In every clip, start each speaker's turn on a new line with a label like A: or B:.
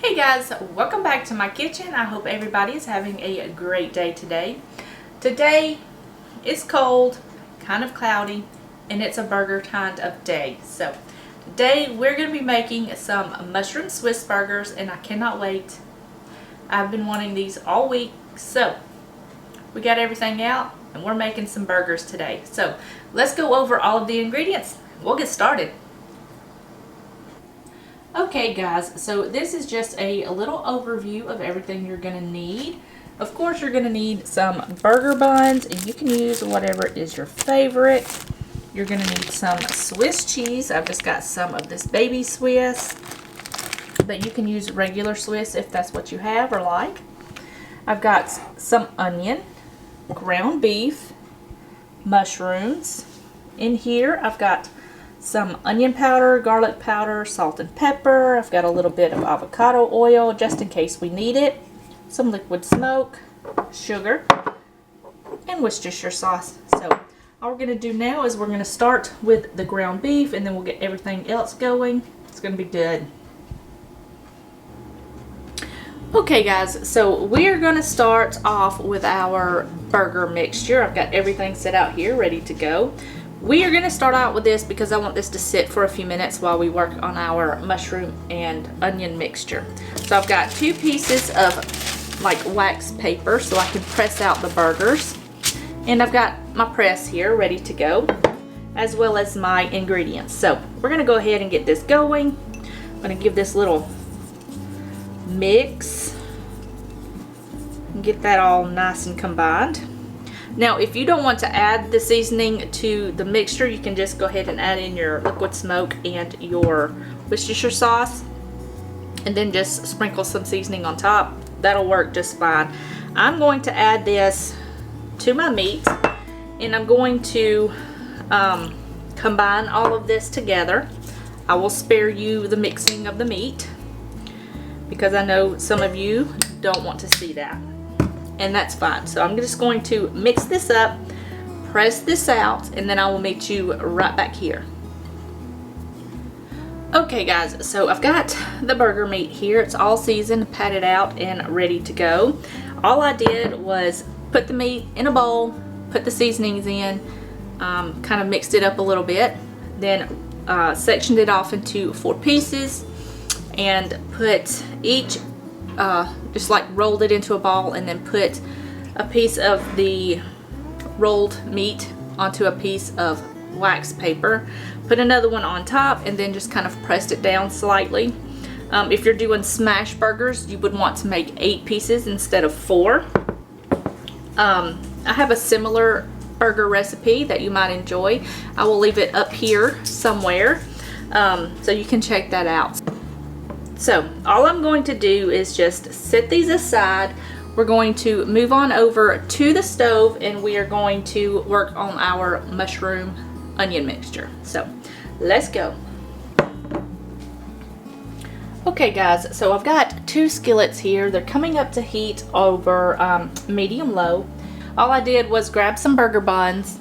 A: Hey guys, welcome back to my kitchen. I hope everybody is having a great day today. Today is cold, kind of cloudy, and it's a burger kind of day. So today we're going to be making some mushroom Swiss burgers and I cannot wait. I've been wanting these all week. So we got everything out and we're making some burgers today. So let's go over all of the ingredients. We'll get started. Okay guys, so this is just a little overview of everything you're going to need. Of course you're going to need some burger buns, and you can use whatever is your favorite. You're going to need some Swiss cheese. I've just got some of this baby Swiss, but you can use regular Swiss if that's what you have or like. I've got some onion, ground beef, mushrooms. In here I've got some onion powder, garlic powder, salt and pepper. I've got a little bit of avocado oil just in case we need it. Some liquid smoke, sugar, and Worcestershire sauce. So all we're going to do now is we're going to start with the ground beef and then we'll get everything else going. It's going to be good. Okay guys, so we're going to start off with our burger mixture. I've got everything set out here ready to go. We are going to start out with this because I want this to sit for a few minutes while we work on our mushroom and onion mixture. So I've got 2 pieces of like wax paper so I can press out the burgers. And I've got my press here ready to go, as well as my ingredients. So we're going to go ahead and get this going. I'm going to give this little mix and get that all nice and combined. Now, if you don't want to add the seasoning to the mixture, you can just go ahead and add in your liquid smoke and your Worcestershire sauce, and then just sprinkle some seasoning on top. That'll work just fine. I'm going to add this to my meat, and I'm going to combine all of this together. I will spare you the mixing of the meat because I know some of you don't want to see that. And that's fine. So I'm just going to mix this up, press this out, and then I will meet you right back here. Okay guys, so I've got the burger meat here. It's all seasoned, patted out, and ready to go. All I did was put the meat in a bowl, put the seasonings in, kind of mixed it up a little bit, then sectioned it off into 4 pieces and put each just like rolled it into a ball, and then put a piece of the rolled meat onto a piece of wax paper, put another one on top, and then just kind of pressed it down slightly. If you're doing smash burgers, you would want to make 8 pieces instead of 4. I have a similar burger recipe that you might enjoy. I will leave it up here somewhere, so you can check that out. So all I'm going to do is just set these aside. We're going to move on over to the stove and we are going to work on our mushroom onion mixture. So let's go. Okay guys, so I've got 2 skillets here. They're coming up to heat over medium low. All I did was grab some burger buns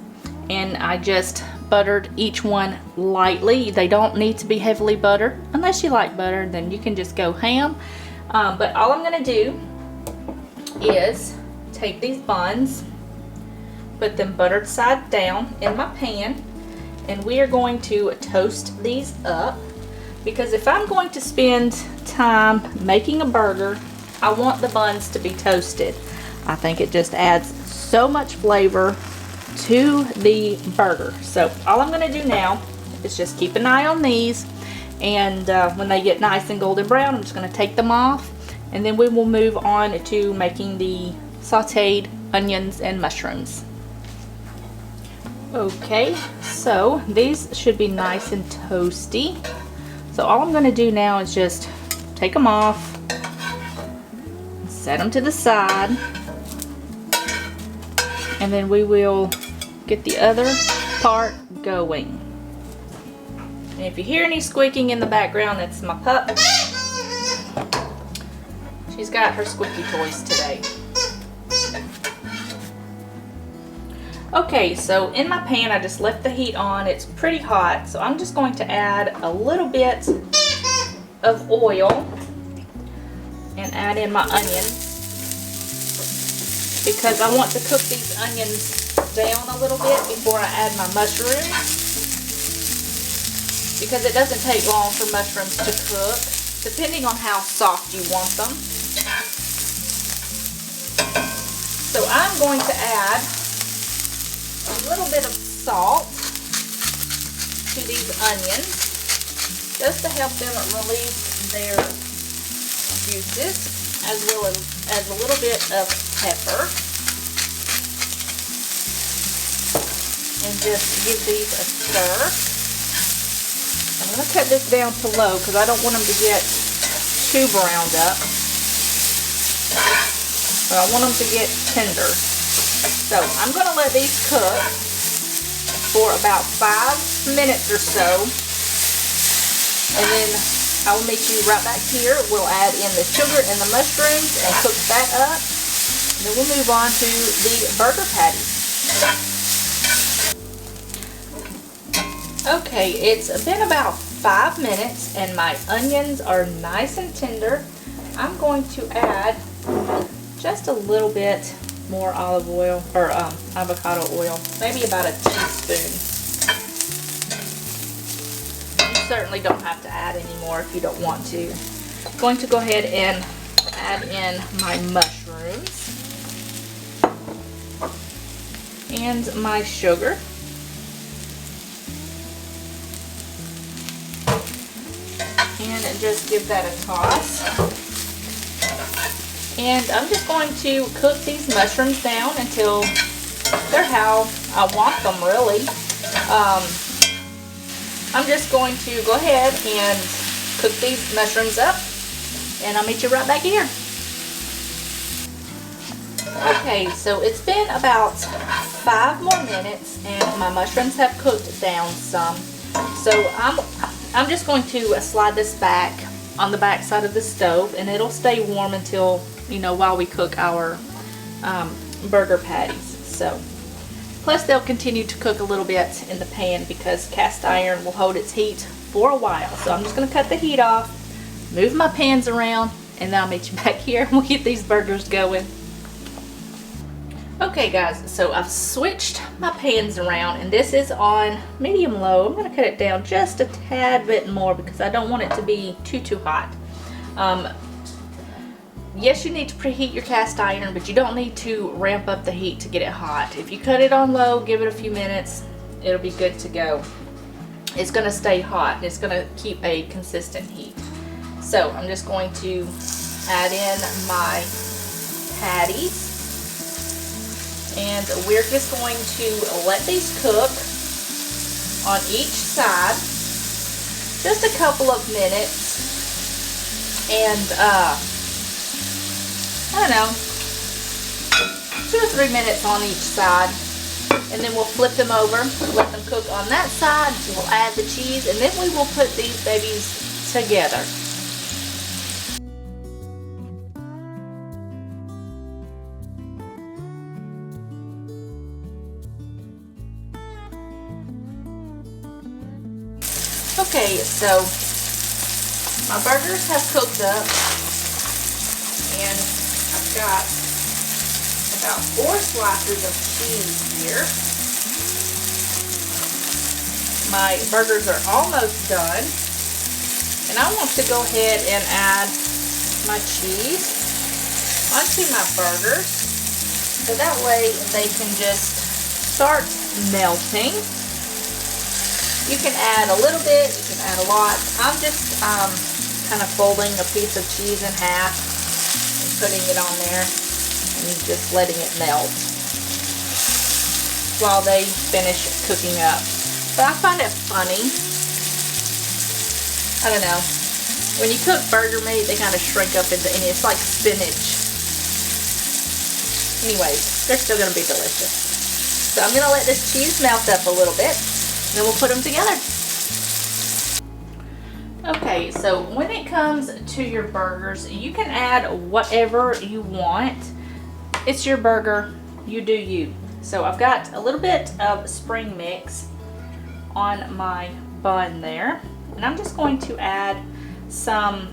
A: and I just buttered each one lightly. They don't need to be heavily buttered. Unless you like butter, then you can just go ham. But all I'm going to do is take these buns, put them buttered side down in my pan, and we are going to toast these up. Because if I'm going to spend time making a burger, I want the buns to be toasted. I think it just adds so much flavor to the burger. So all I'm going to do now is just keep an eye on these, and when they get nice and golden brown, I'm just going to take them off, and then we will move on to making the sauteed onions and mushrooms. Okay, so these should be nice and toasty. So all I'm going to do now is just take them off, set them to the side, and then we will get the other part going. And if you hear any squeaking in the background, that's my pup. She's got her squeaky toys today. Okay, so in my pan I just left the heat on. It's pretty hot, so I'm just going to add a little bit of oil and add in my onions, because I want to cook these onions down a little bit before I add my mushrooms, because it doesn't take long for mushrooms to cook, depending on how soft you want them. So I'm going to add a little bit of salt to these onions, just to help them release their juices, as well as a little bit of pepper. And just give these a stir. I'm going to cut this down to low because I don't want them to get too browned up, but I want them to get tender. So I'm going to let these cook for about 5 minutes or so, and then I will meet you right back here. We'll add in the sugar and the mushrooms and cook that up, and then we'll move on to the burger patties. Okay, it's been about 5 minutes and my onions are nice and tender. I'm going to add just a little bit more olive oil, or avocado oil, maybe about a teaspoon. You certainly don't have to add any more if you don't want to. I'm going to go ahead and add in my mushrooms and my sugar. And just give that a toss. And I'm just going to cook these mushrooms down until they're how I want them, really. I'm just going to go ahead and cook these mushrooms up, and I'll meet you right back here. Okay, so it's been about 5 more minutes and my mushrooms have cooked down some. So I'm just going to slide this back on the back side of the stove, and it'll stay warm until, while we cook our burger patties. So, plus they'll continue to cook a little bit in the pan because cast iron will hold its heat for a while. So I'm just going to cut the heat off, move my pans around, and then I'll meet you back here and we'll get these burgers going. Okay guys, so I've switched my pans around, and this is on medium low. I'm going to cut it down just a tad bit more because I don't want it to be too hot. Yes, you need to preheat your cast iron, but you don't need to ramp up the heat to get it hot. If you cut it on low, give it a few minutes, it'll be good to go. It's going to stay hot, and it's going to keep a consistent heat. So I'm just going to add in my patties. And we're just going to let these cook on each side just a couple of minutes, and I don't know, 2 or 3 minutes on each side, and then we'll flip them over, let them cook on that side. We'll add the cheese, and then we will put these babies together. Okay, so my burgers have cooked up, and I've got about 4 slices of cheese here. My burgers are almost done, and I want to go ahead and add my cheese onto my burgers, so that way they can just start melting. You can add a little bit, you can add a lot. I'm just kind of folding a piece of cheese in half and putting it on there and just letting it melt while they finish cooking up. But I find it funny. I don't know. When you cook burger meat, they kind of shrink up into, and it's like spinach. Anyways, they're still going to be delicious. So I'm going to let this cheese melt up a little bit. Then we'll put them together. Okay, so when it comes to your burgers, you can add whatever you want. It's your burger, you do you. So I've got a little bit of spring mix on my bun there, and I'm just going to add some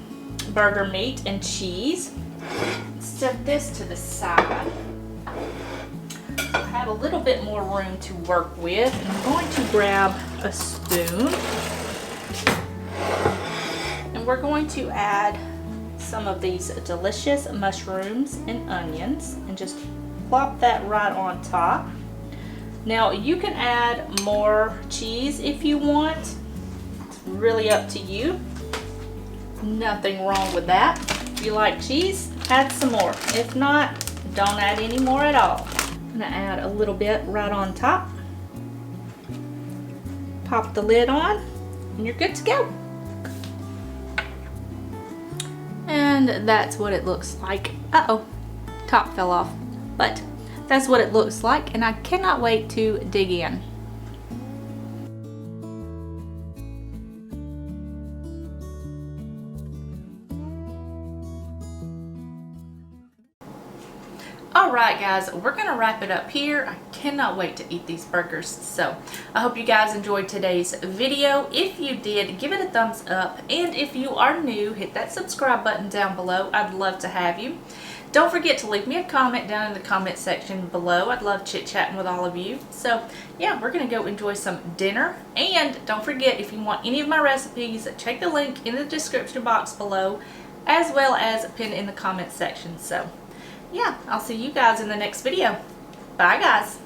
A: burger meat and cheese. Set this to the side. I have a little bit more room to work with, and I'm going to grab a spoon, and we're going to add some of these delicious mushrooms and onions and just plop that right on top. Now you can add more cheese if you want. It's really up to you. Nothing wrong with that. If you like cheese, add some more. If not, don't add any more at all. I'm gonna add a little bit right on top. Pop the lid on and you're good to go. And that's what it looks like. Uh-oh, top fell off. But that's what it looks like, and I cannot wait to dig in. Alright guys, we're going to wrap it up here. I cannot wait to eat these burgers. So, I hope you guys enjoyed today's video. If you did, give it a thumbs up. And if you are new, hit that subscribe button down below. I'd love to have you. Don't forget to leave me a comment down in the comment section below. I'd love chit-chatting with all of you. So, yeah, we're going to go enjoy some dinner. And don't forget, if you want any of my recipes, check the link in the description box below, as well as pinned in the comment section. So, yeah, I'll see you guys in the next video. Bye, guys.